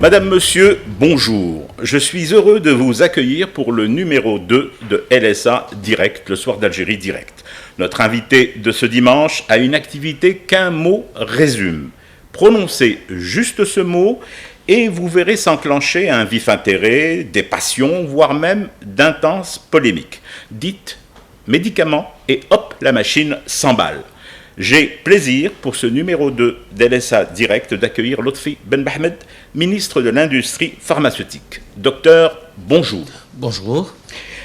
Madame, Monsieur, bonjour. Je suis heureux de vous accueillir pour le numéro 2 de LSA Direct, le soir d'Algérie Direct. Notre invité de ce dimanche a une activité qu'un mot résume. Prononcez juste ce mot et vous verrez s'enclencher un vif intérêt, des passions, voire même d'intenses polémiques. Dites médicaments et hop, la machine s'emballe. J'ai plaisir pour ce numéro 2 d'LSA Direct d'accueillir Lotfi Ben Mohamed, ministre de l'Industrie pharmaceutique. Docteur, bonjour. Bonjour.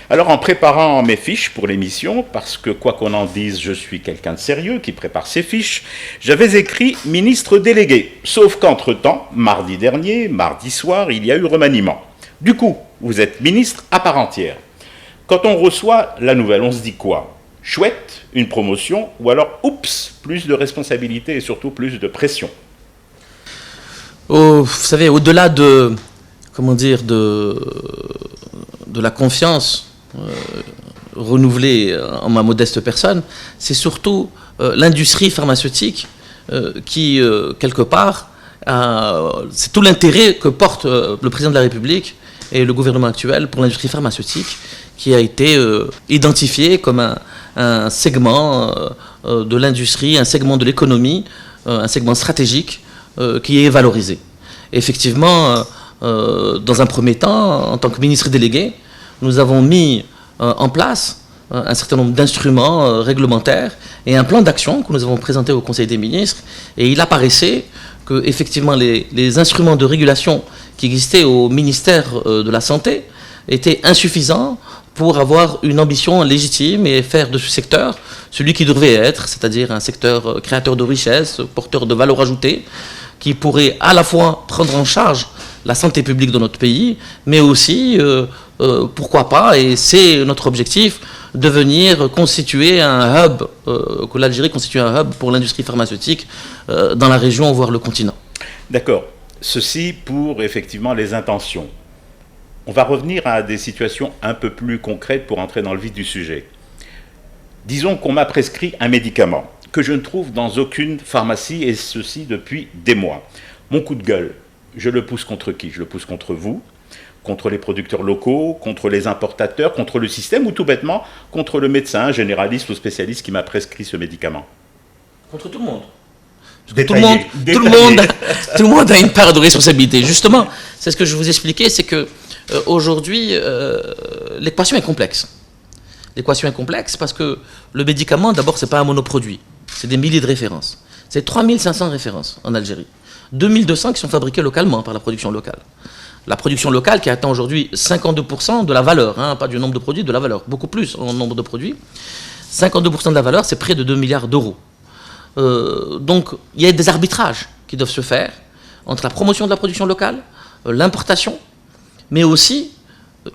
Alors en préparant mes fiches pour l'émission, parce que quoi qu'on en dise, je suis quelqu'un de sérieux qui prépare ses fiches, j'avais écrit ministre délégué. Sauf qu'entre-temps, mardi dernier, mardi soir, il y a eu remaniement. Du coup, vous êtes ministre à part entière. Quand on reçoit la nouvelle, on se dit quoi ? Chouette, une promotion, ou alors, oups, plus de responsabilité et surtout plus de pression. Vous savez, au-delà de la confiance renouvelée en ma modeste personne, c'est surtout l'industrie pharmaceutique qui, quelque part, c'est tout l'intérêt que porte le président de la République et le gouvernement actuel pour l'industrie pharmaceutique, qui a été identifié comme un segment de l'industrie, un segment de l'économie, un segment stratégique qui est valorisé. Et effectivement, dans un premier temps, en tant que ministre délégué, nous avons mis en place un certain nombre d'instruments réglementaires et un plan d'action que nous avons présenté au Conseil des ministres. Et il apparaissait que, effectivement, les instruments de régulation qui existaient au ministère de la Santé étaient insuffisants pour avoir une ambition légitime et faire de ce secteur celui qui devrait être, c'est-à-dire un secteur créateur de richesses, porteur de valeur ajoutée, qui pourrait à la fois prendre en charge la santé publique de notre pays, mais aussi, pourquoi pas, et c'est notre objectif, de venir constituer un hub, que l'Algérie constitue un hub pour l'industrie pharmaceutique dans la région, voire le continent. D'accord. Ceci pour effectivement les intentions. On va revenir à des situations un peu plus concrètes pour entrer dans le vif du sujet. Disons qu'on m'a prescrit un médicament que je ne trouve dans aucune pharmacie, et ceci depuis des mois. Mon coup de gueule, je le pousse contre qui ? Je le pousse contre vous, contre les producteurs locaux, contre les importateurs, contre le système ou tout bêtement contre le médecin généraliste ou spécialiste qui m'a prescrit ce médicament ? Contre tout le monde. Détaillé. Tout le monde a une part de responsabilité. Justement, c'est ce que je vous expliquais, c'est que aujourd'hui, l'équation est complexe. L'équation est complexe parce que le médicament, d'abord, ce n'est pas un monoproduit. C'est des milliers de références. C'est 3500 références en Algérie. 2200 qui sont fabriquées localement par la production locale. La production locale qui atteint aujourd'hui 52% de la valeur, pas du nombre de produits, de la valeur. Beaucoup plus en nombre de produits. 52% de la valeur, c'est près de 2 milliards d'euros. Donc, il y a des arbitrages qui doivent se faire entre la promotion de la production locale, l'importation, mais aussi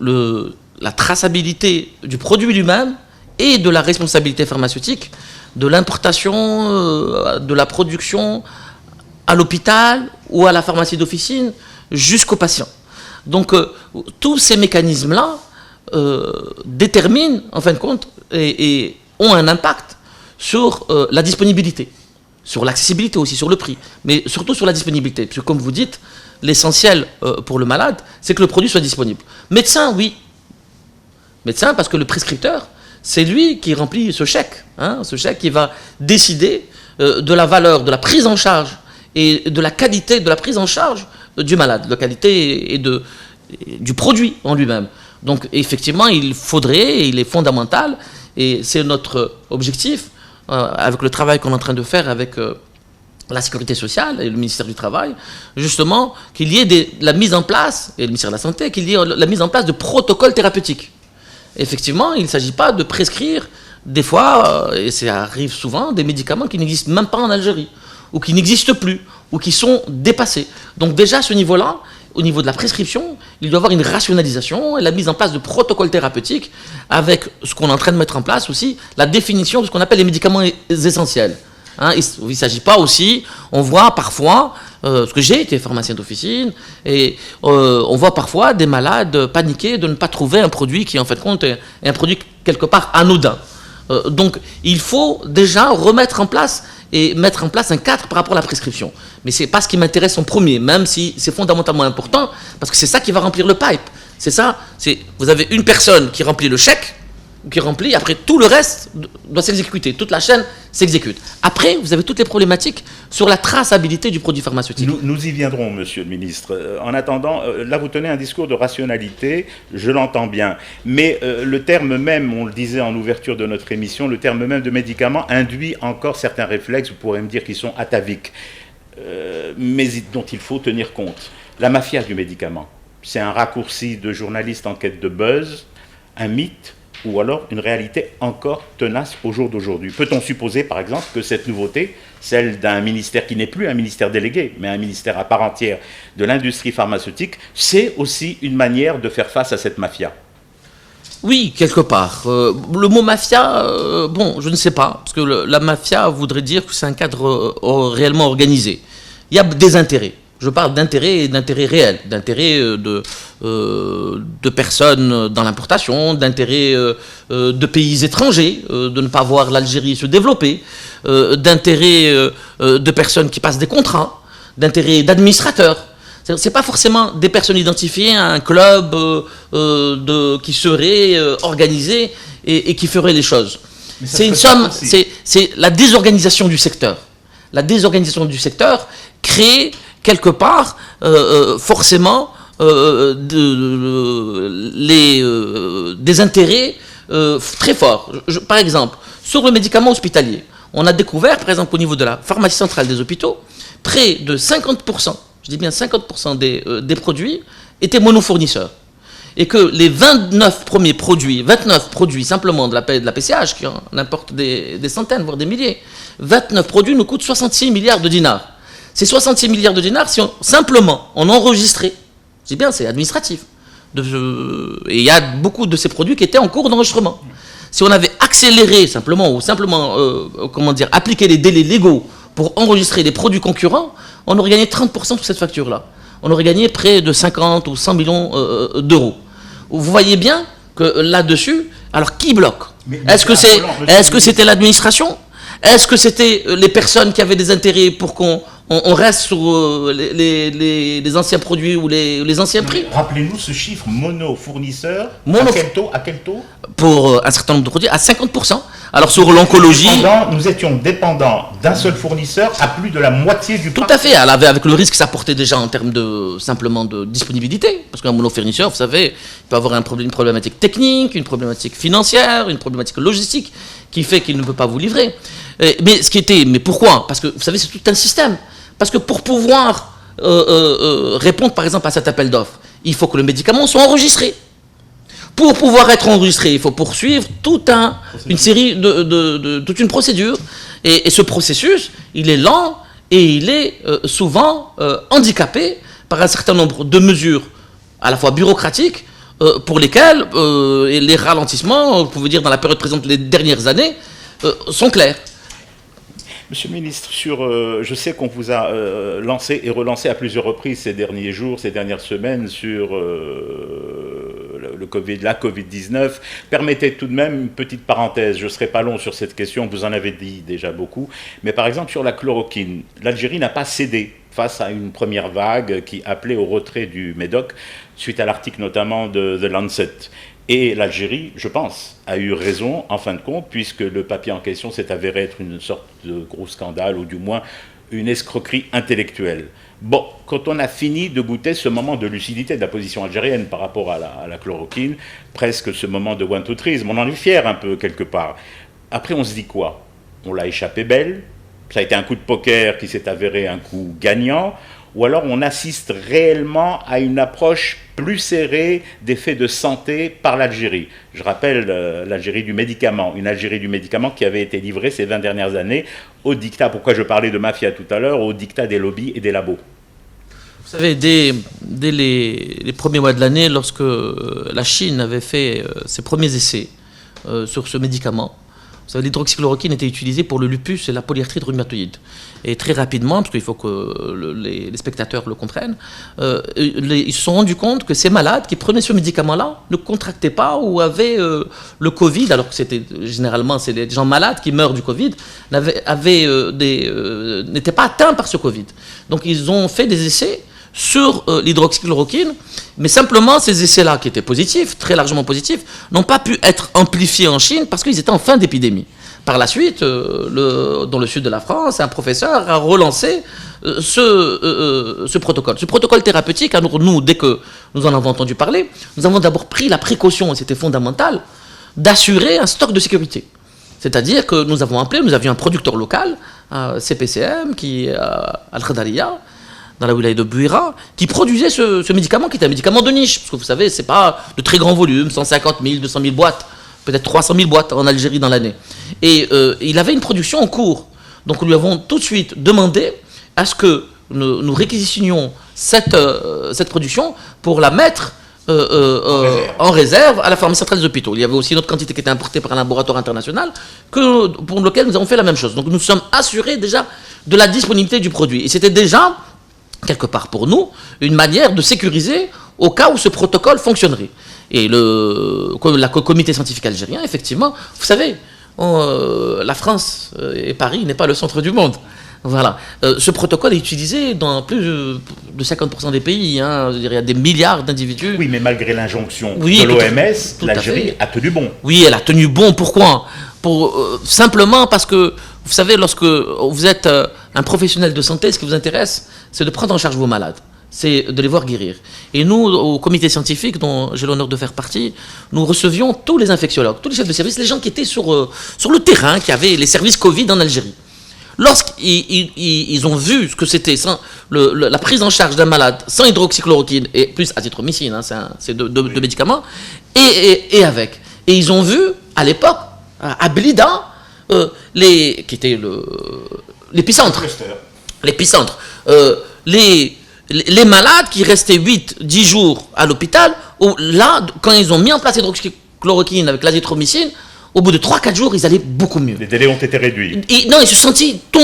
la traçabilité du produit lui-même et de la responsabilité pharmaceutique, de l'importation, de la production à l'hôpital ou à la pharmacie d'officine jusqu'au patient. Donc, tous ces mécanismes-là déterminent, en fin de compte, et ont un impact sur la disponibilité, sur l'accessibilité aussi, sur le prix, mais surtout sur la disponibilité. Parce que comme vous dites, l'essentiel pour le malade, c'est que le produit soit disponible. Médecin, oui. Médecin, parce que le prescripteur, c'est lui qui remplit ce chèque qui va décider de la valeur, de la prise en charge et de la qualité de la prise en charge du malade, de la qualité et du produit en lui-même. Donc effectivement, il est fondamental, et c'est notre objectif, avec le travail qu'on est en train de faire avec la sécurité sociale et le ministère du Travail, justement, qu'il y ait la mise en place, et le ministère de la Santé, qu'il y ait la mise en place de protocoles thérapeutiques. Effectivement, il ne s'agit pas de prescrire, des fois, et ça arrive souvent, des médicaments qui n'existent même pas en Algérie, ou qui n'existent plus, ou qui sont dépassés. Donc déjà, à ce niveau-là, au niveau de la prescription, il doit y avoir une rationalisation et la mise en place de protocoles thérapeutiques avec ce qu'on est en train de mettre en place aussi, la définition de ce qu'on appelle les médicaments essentiels. Il ne s'agit pas aussi, on voit parfois, parce que j'ai été pharmacien d'officine, et on voit parfois des malades paniquer de ne pas trouver un produit qui en fait compte est un produit quelque part anodin. Donc il faut déjà remettre en place et mettre en place un cadre par rapport à la prescription. Mais ce n'est pas ce qui m'intéresse en premier, même si c'est fondamentalement important, parce que c'est ça qui va remplir le pipe. C'est ça, vous avez une personne qui remplit le chèque, qui remplit, après tout le reste doit s'exécuter, toute la chaîne s'exécute. Après, vous avez toutes les problématiques sur la traçabilité du produit pharmaceutique. Nous y viendrons, monsieur le ministre. En attendant, là vous tenez un discours de rationalité, je l'entends bien, mais le terme même, on le disait en ouverture de notre émission, le terme même de médicament induit encore certains réflexes, vous pourrez me dire, qui sont ataviques, mais dont il faut tenir compte. La mafia du médicament, c'est un raccourci de journaliste en quête de buzz, un mythe, ou alors une réalité encore tenace au jour d'aujourd'hui. Peut-on supposer, par exemple, que cette nouveauté, celle d'un ministère qui n'est plus un ministère délégué, mais un ministère à part entière de l'industrie pharmaceutique, c'est aussi une manière de faire face à cette mafia? Oui, quelque part. Le mot mafia, bon, je ne sais pas, parce que la mafia voudrait dire que c'est un cadre réellement organisé. Il y a des intérêts. Je parle d'intérêts réels, d'intérêts de personnes dans l'importation, d'intérêts de pays étrangers, de ne pas voir l'Algérie se développer, d'intérêts de personnes qui passent des contrats, d'intérêts d'administrateurs. Ce n'est pas forcément des personnes identifiées à un club qui serait organisé et qui ferait les choses. C'est une somme, c'est la désorganisation du secteur. La désorganisation du secteur crée quelque part, forcément, des intérêts très forts. Par exemple, sur le médicament hospitalier, on a découvert, par exemple, au niveau de la pharmacie centrale des hôpitaux, près de 50%, je dis bien 50% des produits étaient monofournisseurs. Et que les 29 produits simplement de la PCH, qui en importent des centaines, voire des milliers, 29 produits nous coûtent 66 milliards de dinars. Ces 66 milliards de dinars, si simplement on enregistrait, c'est bien, c'est administratif, et il y a beaucoup de ces produits qui étaient en cours d'enregistrement. Si on avait accéléré simplement, ou simplement, appliqué les délais légaux pour enregistrer les produits concurrents, on aurait gagné 30% sur cette facture-là. On aurait gagné près de 50 ou 100 millions d'euros. Vous voyez bien que là-dessus, alors qui bloque? Est-ce que c'était l'administration? Est-ce que c'était les personnes qui avaient des intérêts pour qu'on reste sur les anciens produits ou les anciens prix? Rappelez-nous ce chiffre mono-fournisseur. À quel taux? Pour un certain nombre de produits, à 50%. Alors sur l'oncologie... Nous étions dépendants d'un seul fournisseur à plus de la moitié du parc. Tout à fait, avec le risque que ça portait déjà en termes simplement de disponibilité. Parce qu'un monofournisseur, vous savez, il peut avoir une problématique technique, une problématique financière, une problématique logistique qui fait qu'il ne peut pas vous livrer. Mais pourquoi? Parce que, vous savez, c'est tout un système. Parce que pour pouvoir répondre, par exemple, à cet appel d'offres, il faut que le médicament soit enregistré. Pour pouvoir être enregistré, il faut poursuivre toute une procédure. Et ce processus, il est lent et il est souvent handicapé par un certain nombre de mesures, à la fois bureaucratiques, pour lesquelles les ralentissements, vous pouvez dire dans la période présente, les dernières années, sont clairs. Monsieur le ministre, je sais qu'on vous a lancé et relancé à plusieurs reprises ces derniers jours, ces dernières semaines sur la Covid-19. Permettez tout de même une petite parenthèse, je ne serai pas long sur cette question, vous en avez dit déjà beaucoup, mais par exemple sur la chloroquine, l'Algérie n'a pas cédé face à une première vague qui appelait au retrait du Médoc, suite à l'article notamment de The Lancet. Et l'Algérie, je pense, a eu raison en fin de compte, puisque le papier en question s'est avéré être une sorte de gros scandale, ou du moins une escroquerie intellectuelle. Bon, quand on a fini de goûter ce moment de lucidité de la position algérienne par rapport à la chloroquine, presque ce moment de one-two-threes, on en est fier un peu quelque part. Après, on se dit quoi? On l'a échappé belle, ça a été un coup de poker qui s'est avéré un coup gagnant, ou alors on assiste réellement à une approche plus serrée des faits de santé par l'Algérie. Je rappelle l'Algérie du médicament, une Algérie du médicament qui avait été livrée ces 20 dernières années au dictat, pourquoi je parlais de mafia tout à l'heure, au dictat des lobbies et des labos. Vous savez, dès les premiers mois de l'année, lorsque la Chine avait fait ses premiers essais sur ce médicament, vous savez, l'hydroxychloroquine était utilisée pour le lupus et la polyarthrite rhumatoïde. Et très rapidement, parce qu'il faut que les spectateurs le comprennent, ils se sont rendus compte que ces malades qui prenaient ce médicament-là ne contractaient pas ou avaient le Covid, alors que généralement c'est les gens malades qui meurent du Covid, n'étaient pas atteints par ce Covid. Donc ils ont fait des essais sur l'hydroxychloroquine, mais simplement ces essais-là, qui étaient positifs, très largement positifs, n'ont pas pu être amplifiés en Chine parce qu'ils étaient en fin d'épidémie. Par la suite, dans le sud de la France, un professeur a relancé ce protocole. Ce protocole thérapeutique, alors nous, dès que nous en avons entendu parler, nous avons d'abord pris la précaution, et c'était fondamental, d'assurer un stock de sécurité. C'est-à-dire que nous avions un producteur local, CPCM, qui est à Al-Khadariya, dans la wilaya de Bouira, qui produisait ce médicament, qui est un médicament de niche. Parce que vous savez, ce n'est pas de très grand volume, 150 000, 200 000 boîtes, peut-être 300 000 boîtes en Algérie dans l'année. Et il avait une production en cours. Donc nous lui avons tout de suite demandé à ce que nous réquisitionnions cette production pour la mettre en réserve à la pharmacie centrale des hôpitaux. Il y avait aussi une autre quantité qui était importée par un laboratoire international pour lequel nous avons fait la même chose. Donc nous sommes assurés déjà de la disponibilité du produit. Et c'était déjà, quelque part pour nous, une manière de sécuriser au cas où ce protocole fonctionnerait. Et le comité scientifique algérien, effectivement, vous savez, la France et Paris n'est pas le centre du monde. Voilà. Ce protocole est utilisé dans plus de 50% des pays. Hein. Je dirais, il y a des milliards d'individus. Oui, mais malgré l'injonction de l'OMS, l'Algérie a tenu bon. Oui, elle a tenu bon. Pourquoi ? Simplement parce que, vous savez, lorsque vous êtes un professionnel de santé, ce qui vous intéresse, c'est de prendre en charge vos malades. C'est de les voir guérir. Et nous, au comité scientifique, dont j'ai l'honneur de faire partie, nous recevions tous les infectiologues, tous les chefs de service, les gens qui étaient sur le terrain, qui avaient les services Covid en Algérie. Lorsqu'ils ont vu ce que c'était la prise en charge d'un malade sans hydroxychloroquine et plus azithromycine, hein, c'est deux médicaments, et avec. Et ils ont vu, à l'époque, à Blida, qui était l'épicentre. L'épicentre. Les malades qui restaient 8-10 jours à l'hôpital, là, quand ils ont mis en place l'hydroxychloroquine avec l'azithromycine, au bout de 3-4 jours, ils allaient beaucoup mieux. Les délais ont été réduits. Tout le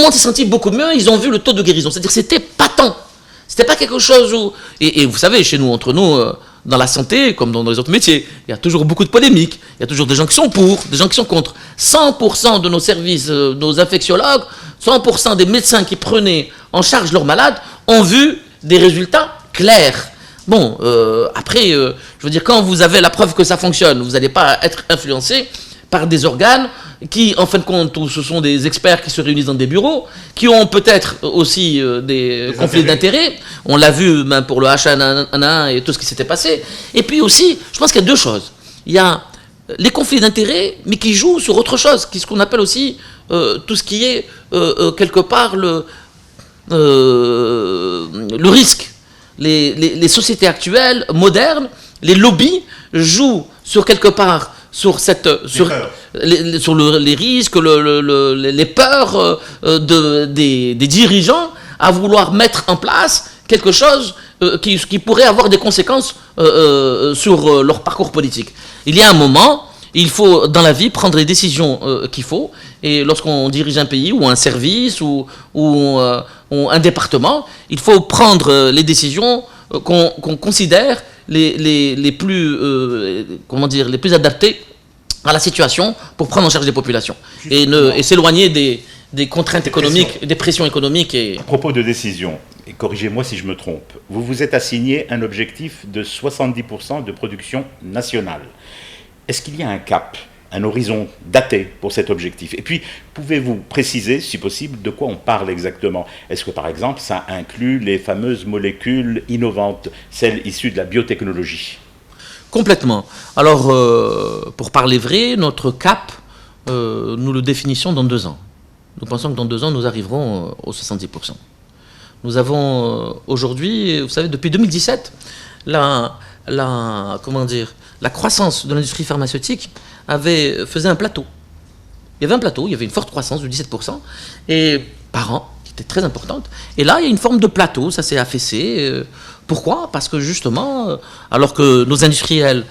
monde s'est senti beaucoup mieux, ils ont vu le taux de guérison. C'est-à-dire que c'était patent. C'était pas quelque chose où... Et vous savez, chez nous, entre nous, dans la santé, comme dans les autres métiers, il y a toujours beaucoup de polémiques. Il y a toujours des gens qui sont pour, des gens qui sont contre. 100% de nos services, nos infectiologues, 100% des médecins qui prenaient en charge leurs malades ont vu des résultats clairs. Bon, après, je veux dire, quand vous avez la preuve que ça fonctionne, vous n'allez pas être influencé par des organes qui, en fin de compte, ce sont des experts qui se réunissent dans des bureaux, qui ont peut-être aussi des conflits d'intérêts. On l'a vu même pour le H1N1 et tout ce qui s'était passé. Et puis aussi, je pense qu'il y a deux choses. Il y a les conflits d'intérêts, mais qui jouent sur autre chose, ce qu'on appelle aussi tout ce qui est, quelque part, le risque. Les sociétés actuelles, modernes, les lobbies jouent sur quelque part sur les risques, les peurs des dirigeants à vouloir mettre en place quelque chose qui pourrait avoir des conséquences sur leur parcours politique. Il y a un moment, il faut dans la vie prendre les décisions qu'il faut, et lorsqu'on dirige un pays ou un service ou un département, il faut prendre les décisions qu'on considère les plus adaptés à la situation pour prendre en charge des populations et s'éloigner des contraintes économiques, des pressions économiques. À propos de décision, et corrigez-moi si je me trompe, vous vous êtes assigné un objectif de 70% de production nationale. Est-ce qu'il y a un cap, un horizon daté pour cet objectif? Et puis, pouvez-vous préciser, si possible, de quoi on parle exactement? Est-ce que, par exemple, ça inclut les fameuses molécules innovantes, celles issues de la biotechnologie? Complètement. Alors, pour parler vrai, notre cap, nous le définissons dans 2 ans. Nous pensons que dans 2 ans, nous arriverons aux 70%. Nous avons aujourd'hui, vous savez, depuis 2017, la croissance de l'industrie pharmaceutique faisait un plateau. Il y avait un plateau, il y avait une forte croissance de 17% et par an, qui était très importante. Et là, il y a une forme de plateau, ça s'est affaissé. Pourquoi ? Parce que justement, alors que nos industriels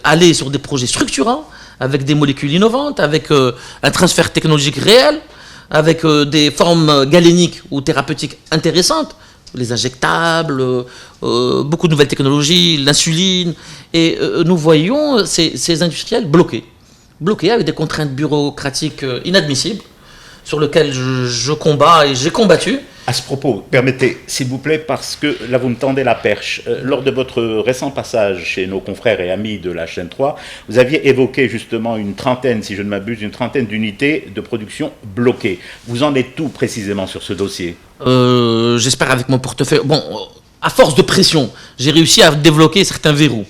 allaient sur des projets structurants, avec des molécules innovantes, avec un transfert technologique réel, avec des formes galéniques ou thérapeutiques intéressantes, les injectables, beaucoup de nouvelles technologies, l'insuline. Et nous voyons ces industriels bloqués avec des contraintes bureaucratiques inadmissibles, sur lesquelles je combats et j'ai combattu. À ce propos, permettez, s'il vous plaît, parce que là vous me tendez la perche. Lors de votre récent passage chez nos confrères et amis de la chaîne 3, vous aviez évoqué justement une trentaine, si je ne m'abuse, d'unités de production bloquées. Vous en êtes où précisément sur ce dossier ? J'espère avec mon portefeuille. Bon, à force de pression, j'ai réussi à débloquer certains verrous.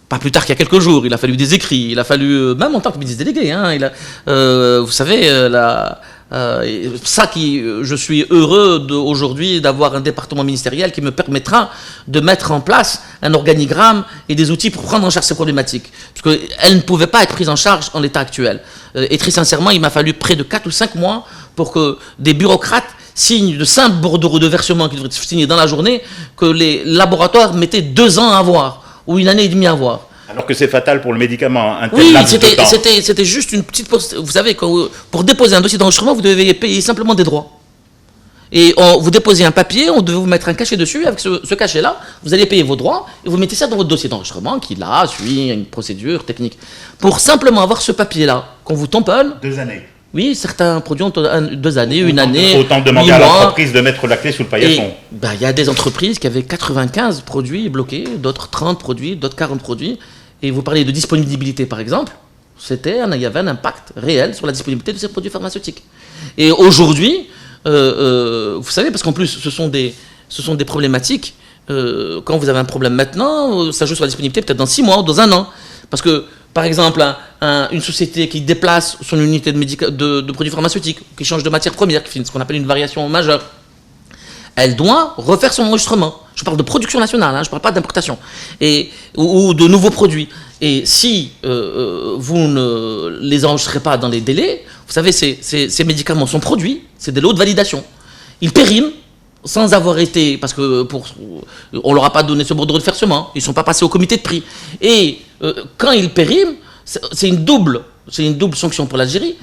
Pas plus tard qu'il y a quelques jours, il a fallu des écrits, il a fallu, même en tant que ministre délégué, hein, vous savez, je suis heureux aujourd'hui d'avoir un département ministériel qui me permettra de mettre en place un organigramme et des outils pour prendre en charge ces problématiques. Parce qu'elles ne pouvaient pas être prises en charge en l'état actuel. Et très sincèrement, il m'a fallu près de 4 ou 5 mois pour que des bureaucrates signent de simples bordereaux de versement qui devraient être signés dans la journée, que les laboratoires mettaient 2 ans à avoir, ou 1 année et demie à avoir. Alors que c'est fatal pour le médicament, un tel Oui, laps de temps. c'était juste une petite... Vous savez, pour déposer un dossier d'enregistrement, vous devez payer simplement des droits. Et vous déposez un papier, on devait vous mettre un cachet dessus. Avec ce cachet-là, vous allez payer vos droits et vous mettez ça dans votre dossier d'enregistrement qui, là, suit une procédure technique. Pour simplement avoir ce papier-là, qu'on vous tamponne... 2 années. Oui, certains produits ont 2 années, 1 année. Autant demander à l'entreprise de mettre la clé sous le paillasson. Il y a des entreprises qui avaient 95 produits bloqués, d'autres 30 produits, d'autres 40 produits. Et vous parlez de disponibilité, par exemple, il y avait un impact réel sur la disponibilité de ces produits pharmaceutiques. Et aujourd'hui, vous savez, parce qu'en plus, ce sont des problématiques, quand vous avez un problème maintenant, ça joue sur la disponibilité peut-être dans 6 mois ou dans 1 an. Parce que, par exemple, une société qui déplace son unité de produits pharmaceutiques, qui change de matière première, qui fait ce qu'on appelle une variation majeure, elle doit refaire son enregistrement. Je parle de production nationale, je ne parle pas d'importation. Ou de nouveaux produits. Et si vous ne les enregistrez pas dans les délais, vous savez, ces médicaments sont produits, c'est des lots de validation. Ils périment sans avoir été, parce que on leur a pas donné ce bordereau de versement, ils ne sont pas passés au comité de prix. Et quand ils périment, c'est une double sanction pour l'Algérie.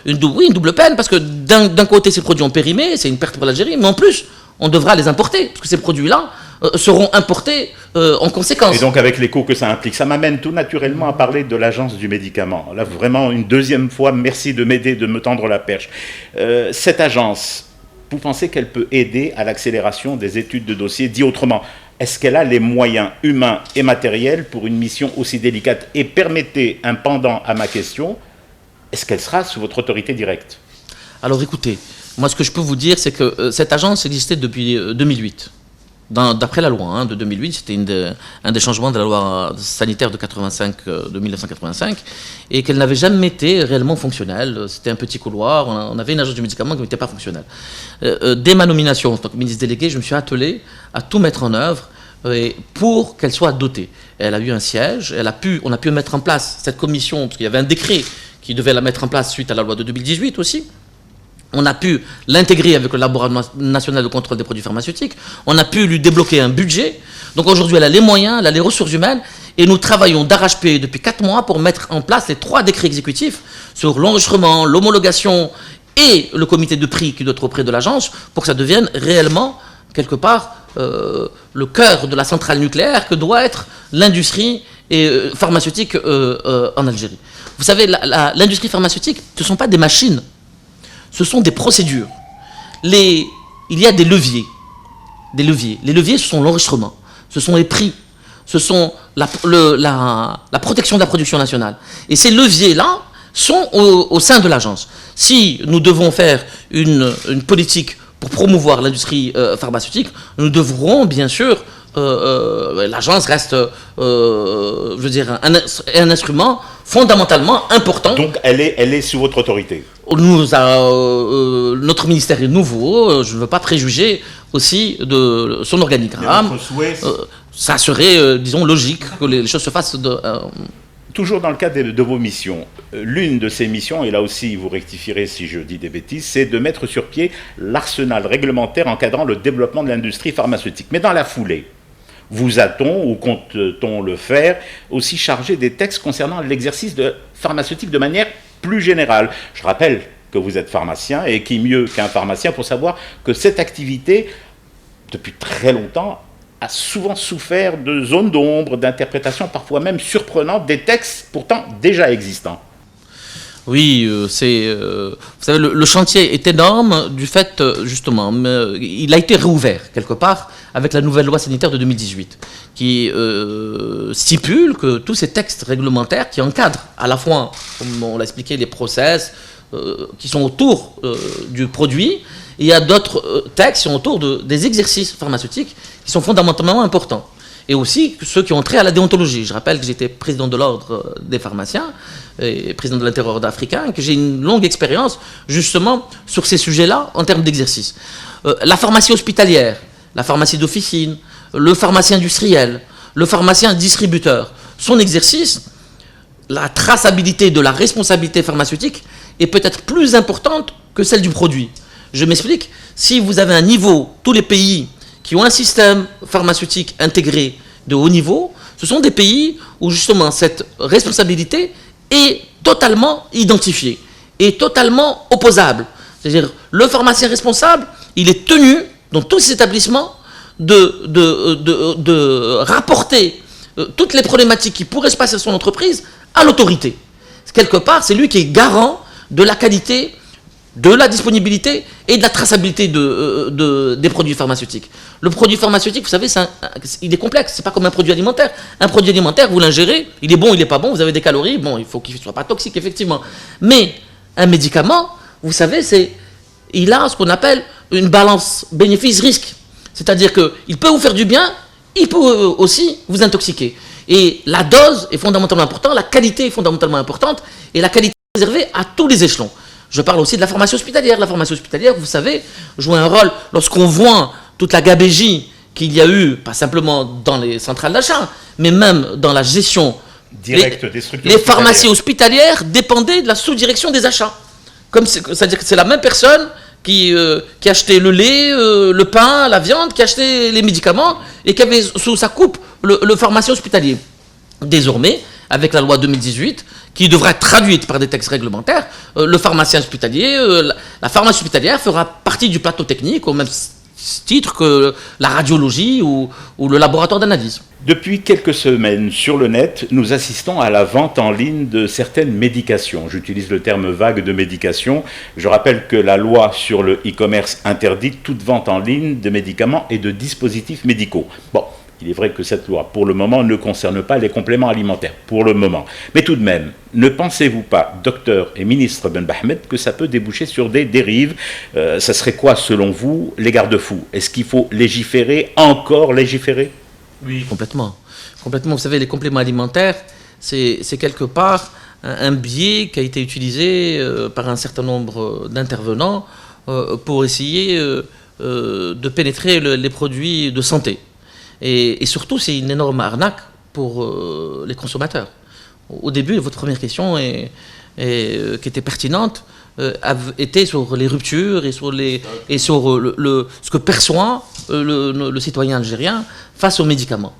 Une double peine, parce que d'un côté, ces produits ont périmé, c'est une perte pour l'Algérie, mais en plus, on devra les importer, parce que ces produits-là seront importés en conséquence. Et donc avec les coûts que ça implique, ça m'amène tout naturellement à parler de l'agence du médicament. Là, vraiment, une deuxième fois, merci de m'aider, de me tendre la perche. Cette agence, vous pensez qu'elle peut aider à l'accélération des études de dossiers? Dit autrement, est-ce qu'elle a les moyens humains et matériels pour une mission aussi délicate? Et permettez un pendant à ma question, est-ce qu'elle sera sous votre autorité directe? Alors écoutez, moi ce que je peux vous dire, c'est que cette agence existait depuis 2008. D'après la loi de 2008, c'était un des changements de la loi sanitaire de 1985, et qu'elle n'avait jamais été réellement fonctionnelle. C'était un petit couloir, on avait une agence du médicament qui n'était pas fonctionnelle. Dès ma nomination en tant que ministre délégué, je me suis attelé à tout mettre en œuvre pour qu'elle soit dotée. Elle a eu un siège, on a pu mettre en place cette commission, parce qu'il y avait un décret qui devait la mettre en place suite à la loi de 2018 aussi. On a pu l'intégrer avec le laboratoire national de contrôle des produits pharmaceutiques. On a pu lui débloquer un budget. Donc aujourd'hui, elle a les moyens, elle a les ressources humaines. Et nous travaillons d'arrache-pied depuis 4 mois pour mettre en place les 3 décrets exécutifs sur l'enregistrement, l'homologation et le comité de prix qui doit être auprès de l'agence pour que ça devienne réellement, quelque part, le cœur de la centrale nucléaire que doit être l'industrie pharmaceutique en Algérie. Vous savez, l'industrie pharmaceutique, ce ne sont pas des machines. Ce sont des procédures. Il y a des leviers. Les leviers, ce sont l'enregistrement, ce sont les prix, ce sont la protection de la production nationale. Et ces leviers-là sont au sein de l'agence. Si nous devons faire une politique pour promouvoir l'industrie pharmaceutique, nous devrons bien sûr... l'agence reste, je veux dire, un instrument fondamentalement important. Donc elle est sous votre autorité. Notre ministère est nouveau, je ne veux pas préjuger aussi de son organigramme. Ça serait, disons, logique que les choses se fassent Toujours dans le cadre de vos missions, l'une de ces missions, et là aussi vous rectifierez si je dis des bêtises, c'est de mettre sur pied l'arsenal réglementaire encadrant le développement de l'industrie pharmaceutique. Mais dans la foulée, Vous a-t-on ou compte-t-on le faire aussi charger des textes concernant l'exercice de pharmaceutique de manière plus générale? Je rappelle que vous êtes pharmacien, et qui mieux qu'un pharmacien pour savoir que cette activité, depuis très longtemps, a souvent souffert de zones d'ombre, d'interprétations parfois même surprenantes des textes pourtant déjà existants. Oui, vous savez, le chantier est énorme du fait, justement, il a été réouvert quelque part avec la nouvelle loi sanitaire de 2018 qui stipule que tous ces textes réglementaires qui encadrent à la fois, comme on l'a expliqué, les process qui sont autour du produit, et il y a d'autres textes qui sont autour des exercices pharmaceutiques qui sont fondamentalement importants. Et aussi ceux qui ont trait à la déontologie. Je rappelle que j'étais président de l'ordre des pharmaciens et président de l'Interordre africain, que j'ai une longue expérience justement sur ces sujets-là en termes d'exercice. La pharmacie hospitalière, la pharmacie d'officine, le pharmacien industriel, le pharmacien distributeur, son exercice, la traçabilité de la responsabilité pharmaceutique est peut-être plus importante que celle du produit. Je m'explique, si vous avez un niveau, tous les pays qui ont un système pharmaceutique intégré de haut niveau, ce sont des pays où justement cette responsabilité est totalement identifiée, est totalement opposable. C'est-à-dire le pharmacien responsable, il est tenu dans tous ces établissements de rapporter toutes les problématiques qui pourraient se passer dans son entreprise à l'autorité. Quelque part, c'est lui qui est garant de la qualité, de la disponibilité et de la traçabilité des produits pharmaceutiques. Le produit pharmaceutique, vous savez, il est complexe, c'est pas comme un produit alimentaire. Un produit alimentaire, vous l'ingérez, il est bon, il n'est pas bon, vous avez des calories, bon, il faut qu'il ne soit pas toxique, effectivement. Mais un médicament, vous savez, il a ce qu'on appelle une balance bénéfice-risque. C'est-à-dire qu'il peut vous faire du bien, il peut aussi vous intoxiquer. Et la dose est fondamentalement importante, la qualité est fondamentalement importante, et la qualité est réservée à tous les échelons. Je parle aussi de la pharmacie hospitalière. La pharmacie hospitalière, vous savez, joue un rôle lorsqu'on voit toute la gabégie qu'il y a eu, pas simplement dans les centrales d'achat, mais même dans la gestion directe des structures. Les pharmacies hospitalières dépendaient de la sous-direction des achats. C'est-à-dire que c'est la même personne qui achetait le lait, le pain, la viande, qui achetait les médicaments et qui avait sous sa coupe le pharmacien hospitalier. Désormais, avec la loi 2018, qui devra être traduite par des textes réglementaires, le pharmacien hospitalier, la pharmacie hospitalière fera partie du plateau technique au même titre que la radiologie ou le laboratoire d'analyse. Depuis quelques semaines, sur le net, nous assistons à la vente en ligne de certaines médications. J'utilise le terme vague de médication. Je rappelle que la loi sur le e-commerce interdit toute vente en ligne de médicaments et de dispositifs médicaux. Bon. Il est vrai que cette loi, pour le moment, ne concerne pas les compléments alimentaires, pour le moment. Mais tout de même, ne pensez-vous pas, docteur et ministre Ben Bahmed, que ça peut déboucher sur des dérives? Ça serait quoi, selon vous, les garde-fous? Est-ce qu'il faut légiférer, encore légiférer? Oui, complètement. Complètement. Vous savez, les compléments alimentaires, c'est quelque part un biais qui a été utilisé par un certain nombre d'intervenants pour essayer de pénétrer les produits de santé. Et surtout, c'est une énorme arnaque pour les consommateurs. Au début, votre première question, qui était pertinente, était sur les ruptures et sur ce que perçoit le citoyen algérien face aux médicaments.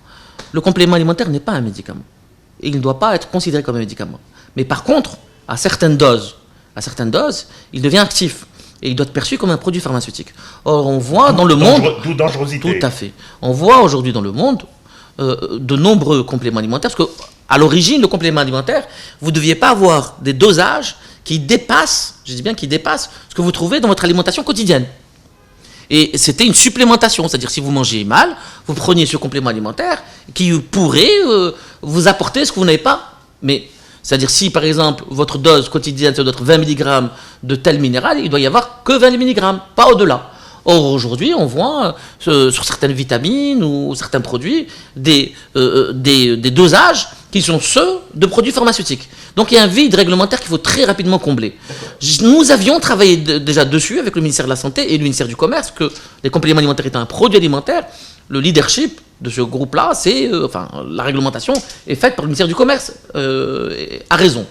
Le complément alimentaire n'est pas un médicament. Et il ne doit pas être considéré comme un médicament. Mais par contre, à certaines doses, il devient actif. Et il doit être perçu comme un produit pharmaceutique. Or, on voit dans le monde... D'où dangerosité. Tout à fait. On voit aujourd'hui dans le monde de nombreux compléments alimentaires, parce qu'à l'origine, le complément alimentaire, vous ne deviez pas avoir des dosages qui dépassent, je dis bien qui dépassent, ce que vous trouvez dans votre alimentation quotidienne. Et c'était une supplémentation, c'est-à-dire si vous mangez mal, vous preniez ce complément alimentaire qui pourrait vous apporter ce que vous n'avez pas. Mais... c'est-à-dire si, par exemple, votre dose quotidienne, c'est d'être 20 mg de tel minéral, il ne doit y avoir que 20 mg, pas au-delà. Or, aujourd'hui, on voit sur certaines vitamines ou certains produits des dosages qui sont ceux de produits pharmaceutiques. Donc, il y a un vide réglementaire qu'il faut très rapidement combler. Nous avions travaillé déjà dessus avec le ministère de la Santé et le ministère du Commerce, que les compléments alimentaires étant un produit alimentaire, le leadership de ce groupe-là, la réglementation est faite par le ministère du Commerce, à raison.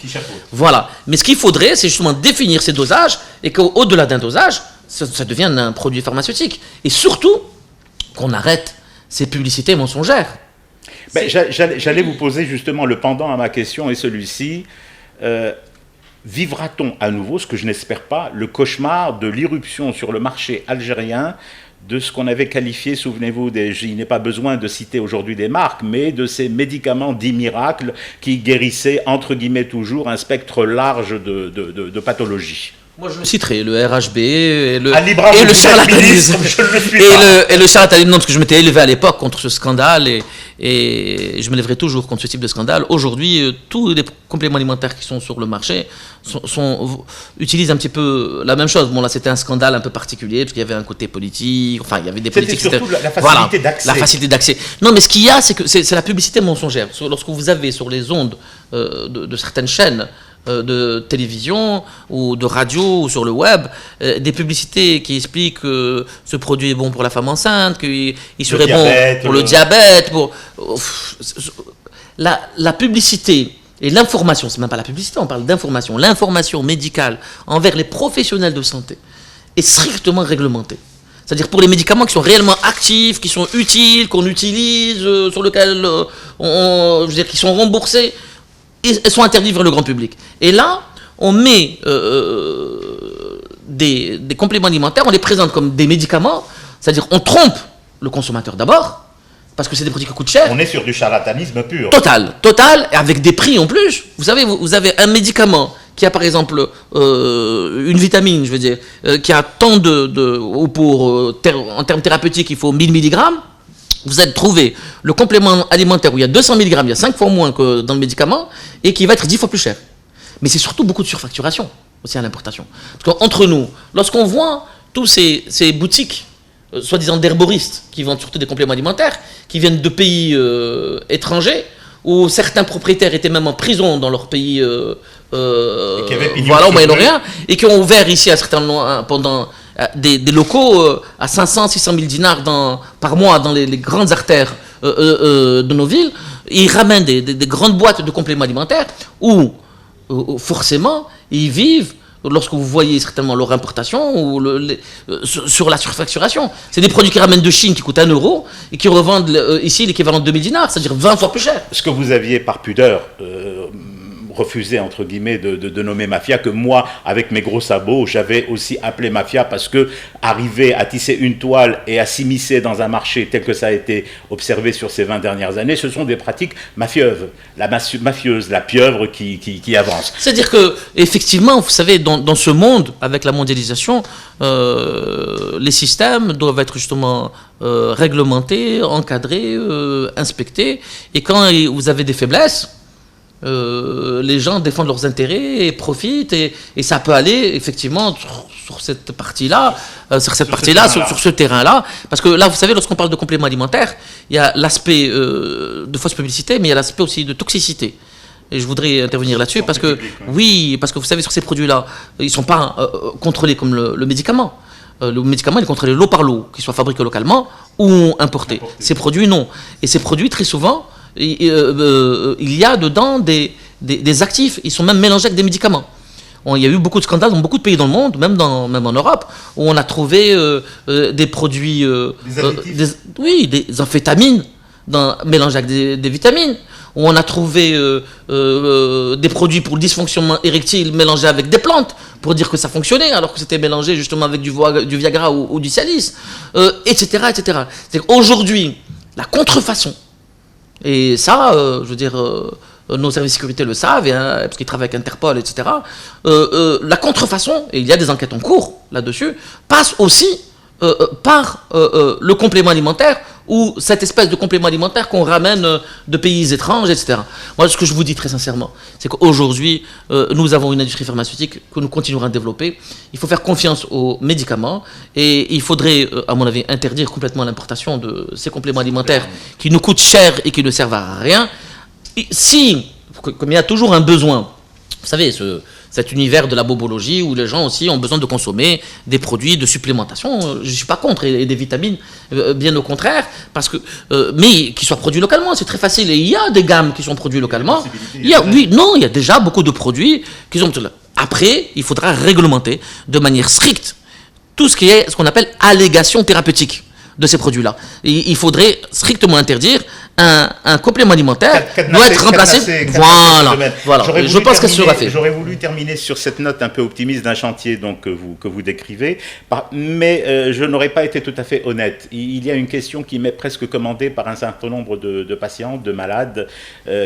Voilà. Mais ce qu'il faudrait, c'est justement définir ces dosages et qu'au-delà d'un dosage, ça devienne un produit pharmaceutique. Et surtout, qu'on arrête ces publicités mensongères. Ben, j'allais vous poser justement le pendant à ma question, et celui-ci. Vivra-t-on à nouveau, ce que je n'espère pas, le cauchemar de l'irruption sur le marché algérien de ce qu'on avait qualifié, souvenez-vous, il n'est pas besoin de citer aujourd'hui des marques, mais de ces médicaments dits miracles qui guérissaient, entre guillemets toujours, un spectre large de pathologies. Moi, je le citerai, le RHB et le charlatanisme. Et le charlatanisme, non, parce que je m'étais élevé à l'époque contre ce scandale et je me lèverai toujours contre ce type de scandale. Aujourd'hui, tous les compléments alimentaires qui sont sur le marché utilisent un petit peu la même chose. Bon, là, c'était un scandale un peu particulier parce qu'il y avait un côté politique, enfin, il y avait des politiques. C'était surtout la facilité d'accès. La facilité d'accès. Non, mais ce qu'il y a, c'est que c'est la publicité mensongère. Lorsque vous avez sur les ondes de certaines chaînes de télévision ou de radio ou sur le web, des publicités qui expliquent que ce produit est bon pour la femme enceinte, qu'il serait bon pour le diabète. La publicité et l'information, c'est même pas la publicité, on parle d'information, l'information médicale envers les professionnels de santé est strictement réglementée. C'est-à-dire pour les médicaments qui sont réellement actifs, qui sont utiles, qu'on utilise, sur lesquels qui sont remboursés, elles sont interdites vers le grand public. Et là, on met des compléments alimentaires, on les présente comme des médicaments, c'est-à-dire on trompe le consommateur d'abord, parce que c'est des produits qui coûtent cher. On est sur du charlatanisme pur. Total, et avec des prix en plus. Vous savez, vous avez un médicament qui a par exemple une vitamine, je veux dire, qui a tant en termes thérapeutiques, il faut 1000 mg. Vous allez trouver le complément alimentaire où il y a 200 mg, il y a 5 fois moins que dans le médicament, et qui va être 10 fois plus cher. Mais c'est surtout beaucoup de surfacturation aussi à l'importation. Parce qu'entre nous, lorsqu'on voit tous ces boutiques, soi-disant d'herboristes, qui vendent surtout des compléments alimentaires, qui viennent de pays étrangers, où certains propriétaires étaient même en prison dans leur pays, au Moyen-Orient, et qui ont ouvert ici à certains pendant des locaux à 500, 600 000 dinars par mois dans les grandes artères de nos villes. Ils ramènent des grandes boîtes de compléments alimentaires où forcément ils vivent, lorsque vous voyez certainement leur importation ou sur la surfacturation. C'est des produits qui ramènent de Chine qui coûtent 1 euro et qui revendent ici l'équivalent de 2000 dinars, c'est-à-dire 20 fois plus cher. Ce que vous aviez par pudeur refusé, entre guillemets, de nommer mafia, que moi, avec mes gros sabots, j'avais aussi appelé mafia, parce que arriver à tisser une toile et à s'immiscer dans un marché tel que ça a été observé sur ces 20 dernières années, ce sont des pratiques mafieuses. La pieuvre qui avance. C'est-à-dire que, effectivement, vous savez, dans ce monde, avec la mondialisation, les systèmes doivent être justement réglementés, encadrés, inspectés, et quand vous avez des faiblesses, les gens défendent leurs intérêts et profitent, et ça peut aller effectivement sur cette partie-là, sur ce terrain-là, parce que là, vous savez, lorsqu'on parle de compléments alimentaires, il y a l'aspect de fausse publicité, mais il y a l'aspect aussi de toxicité. Et je voudrais intervenir là-dessus parce que vous savez, sur ces produits-là, ils ne sont pas contrôlés comme le médicament. Le médicament, il est contrôlé lot par lot, qu'il soit fabriqué localement ou importé. Ces produits, non. Et ces produits, très souvent, il y a dedans des actifs, ils sont même mélangés avec des médicaments. Il y a eu beaucoup de scandales dans beaucoup de pays dans le monde, même en Europe, où on a trouvé des produits, des amphétamines mélangés avec des vitamines, où on a trouvé des produits pour le dysfonctionnement érectile mélangés avec des plantes, pour dire que ça fonctionnait, alors que c'était mélangé justement avec du Viagra ou du Cialis, etc., etc. C'est-à-dire aujourd'hui, la contrefaçon, et ça, je veux dire, nos services de sécurité le savent, parce qu'ils travaillent avec Interpol, etc. La contrefaçon, et il y a des enquêtes en cours là-dessus, passe aussi par le complément alimentaire, ou cette espèce de complément alimentaire qu'on ramène de pays étranges, etc. Moi, ce que je vous dis très sincèrement, c'est qu'aujourd'hui, nous avons une industrie pharmaceutique que nous continuerons à développer. Il faut faire confiance aux médicaments, et il faudrait, à mon avis, interdire complètement l'importation de ces compléments alimentaires qui nous coûtent cher et qui ne servent à rien. Si, comme il y a toujours un besoin, vous savez, cet univers de la bobologie où les gens aussi ont besoin de consommer des produits de supplémentation, je ne suis pas contre, et des vitamines, bien au contraire, parce que, mais qui soient produits localement, c'est très facile, et il y a des gammes qui sont produites localement. Il y a déjà beaucoup de produits qui sont... Après, il faudra réglementer de manière stricte tout ce qui est ce qu'on appelle allégation thérapeutique. de ces produits-là. Et il faudrait strictement interdire un complément alimentaire doit être remplacé. Voilà. Je pense que ça sera fait. J'aurais voulu terminer sur cette note un peu optimiste d'un chantier donc, que vous décrivez, mais je n'aurais pas été tout à fait honnête. Il y a une question qui m'est presque commandée par un certain nombre de patients, de malades,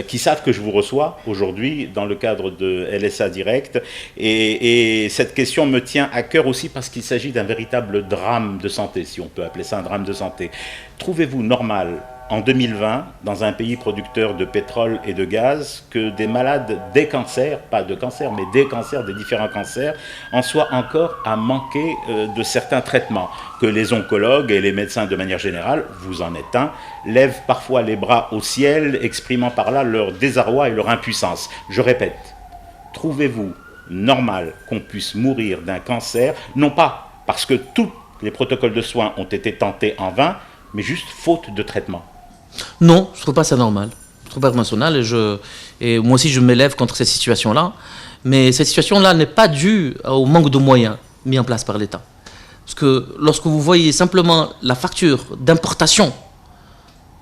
qui savent que je vous reçois aujourd'hui dans le cadre de LSA Direct. Et cette question me tient à cœur aussi parce qu'il s'agit d'un véritable drame de santé, si on peut appeler ça un drame de santé. Trouvez-vous normal en 2020, dans un pays producteur de pétrole et de gaz, que des malades des cancers, pas de cancer, mais des cancers, des différents cancers, en soient encore à manquer de certains traitements, que les oncologues et les médecins de manière générale, vous en êtes un, lèvent parfois les bras au ciel, exprimant par là leur désarroi et leur impuissance. Je répète, trouvez-vous normal qu'on puisse mourir d'un cancer, non pas parce que tous les protocoles de soins ont été tentés en vain, mais juste faute de traitement? Non, je ne trouve pas ça normal. Je trouve pas ça normal et moi aussi je m'élève contre cette situation-là. Mais cette situation-là n'est pas due au manque de moyens mis en place par l'État. Parce que lorsque vous voyez simplement la facture d'importation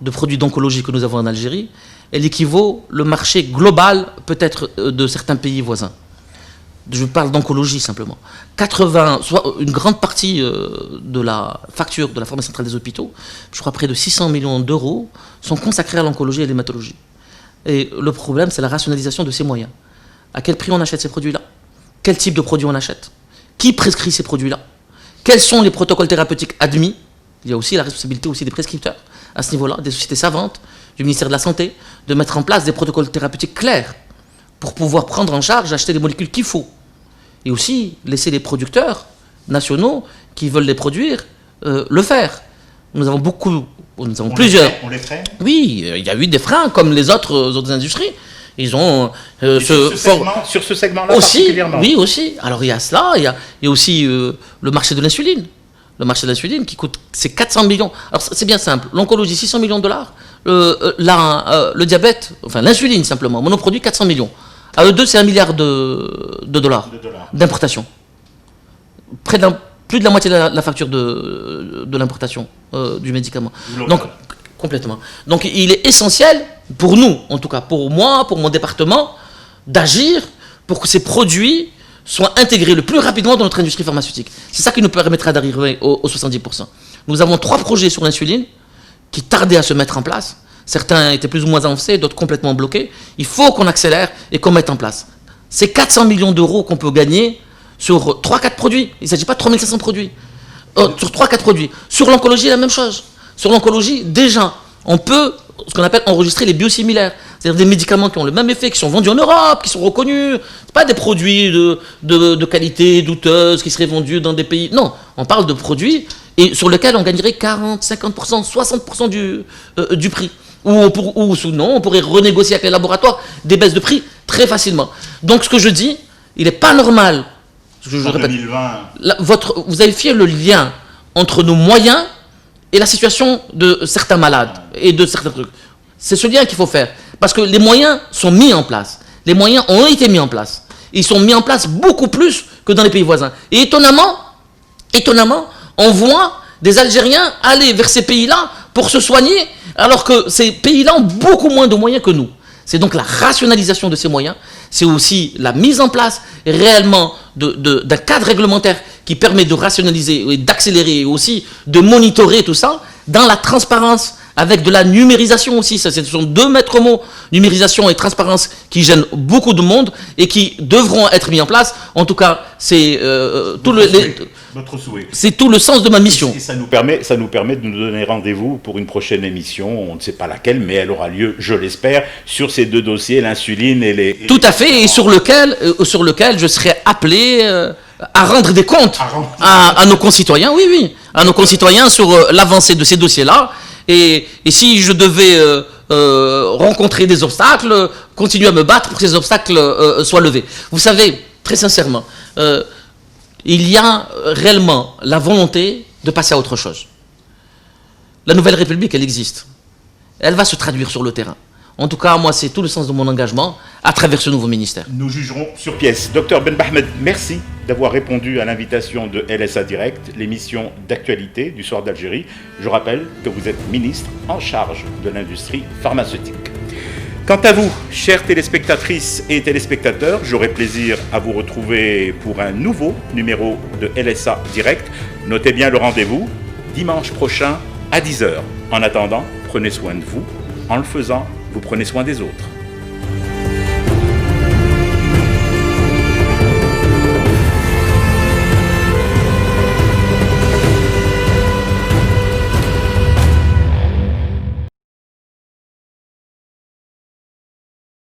de produits d'oncologie que nous avons en Algérie, elle équivaut le marché global peut-être de certains pays voisins. Je parle d'oncologie simplement. Soit une grande partie de la facture de la pharmacie centrale des hôpitaux, je crois près de 600 millions d'euros, sont consacrés à l'oncologie et à l'hématologie. Et le problème, c'est la rationalisation de ces moyens. À quel prix on achète ces produits-là? Quel type de produits on achète? Qui prescrit ces produits-là? Quels sont les protocoles thérapeutiques admis? Il y a aussi la responsabilité aussi des prescripteurs, à ce niveau-là, des sociétés savantes, du ministère de la Santé, de mettre en place des protocoles thérapeutiques clairs pour pouvoir prendre en charge, acheter les molécules qu'il faut. Et aussi laisser les producteurs nationaux qui veulent les produire le faire. Nous avons plusieurs. On les freine? Oui, il y a eu des freins comme les autres industries. Ils ont sur ce segment-là aussi, particulièrement. Oui, aussi. Alors il y a cela, il y a aussi le marché de l'insuline. Le marché de l'insuline qui coûte, c'est 400 millions. Alors c'est bien simple. L'oncologie, 600 millions de dollars. Le diabète, enfin l'insuline simplement, monoproduit 400 millions. À eux deux, c'est 1 milliard de dollars d'importation. Plus de la moitié de la facture de l'importation du médicament. Donc, complètement. Donc, il est essentiel, pour nous, en tout cas pour moi, pour mon département, d'agir pour que ces produits soient intégrés le plus rapidement dans notre industrie pharmaceutique. C'est ça qui nous permettra d'arriver aux 70%. Nous avons 3 projets sur l'insuline qui tardaient à se mettre en place. Certains étaient plus ou moins avancés, d'autres complètement bloqués. Il faut qu'on accélère et qu'on mette en place. C'est 400 millions d'euros qu'on peut gagner sur 3-4 produits. Il ne s'agit pas de 3500 produits. Sur 3-4 produits. Sur l'oncologie, la même chose. Sur l'oncologie, déjà, on peut, ce qu'on appelle enregistrer les biosimilaires. C'est-à-dire des médicaments qui ont le même effet, qui sont vendus en Europe, qui sont reconnus. Ce pas des produits de qualité douteuse qui seraient vendus dans des pays. Non, on parle de produits et sur lesquels on gagnerait 40, 50%, 60% du prix. Ou sinon, on pourrait renégocier avec les laboratoires des baisses de prix très facilement. Donc, ce que je dis, il n'est pas normal. Je répète, 2020. Vous avez fait le lien entre nos moyens et la situation de certains malades et de certains trucs. C'est ce lien qu'il faut faire. Parce que les moyens sont mis en place. Les moyens ont été mis en place. Ils sont mis en place beaucoup plus que dans les pays voisins. Et étonnamment, on voit des Algériens aller vers ces pays-là pour se soigner, alors que ces pays-là ont beaucoup moins de moyens que nous. C'est donc la rationalisation de ces moyens, c'est aussi la mise en place réellement d'un cadre réglementaire qui permet de rationaliser et d'accélérer et aussi de monitorer tout ça dans la transparence, avec de la numérisation aussi. Ce sont 2 maîtres mots, numérisation et transparence, qui gênent beaucoup de monde et qui devront être mis en place. En tout cas, c'est Votre souhait. C'est tout le sens de ma mission. Et ça nous permet de nous donner rendez-vous pour une prochaine émission, on ne sait pas laquelle, mais elle aura lieu, je l'espère, sur ces 2 dossiers, l'insuline et les... Tout à fait, et sur lequel je serai appelé à rendre des comptes à nos concitoyens, oui, à nos concitoyens sur l'avancée de ces dossiers-là. Et si je devais rencontrer des obstacles, continuer à me battre pour que ces obstacles soient levés. Vous savez, très sincèrement, il y a réellement la volonté de passer à autre chose. La Nouvelle République, elle existe. Elle va se traduire sur le terrain. En tout cas, moi, c'est tout le sens de mon engagement à travers ce nouveau ministère. Nous jugerons sur pièce. Docteur Ben Mohamed, merci d'avoir répondu à l'invitation de LSA Direct, l'émission d'actualité du Soir d'Algérie. Je rappelle que vous êtes ministre en charge de l'industrie pharmaceutique. Quant à vous, chères téléspectatrices et téléspectateurs, j'aurai plaisir à vous retrouver pour un nouveau numéro de LSA Direct. Notez bien le rendez-vous, dimanche prochain à 10h. En attendant, prenez soin de vous. En le faisant, vous prenez soin des autres.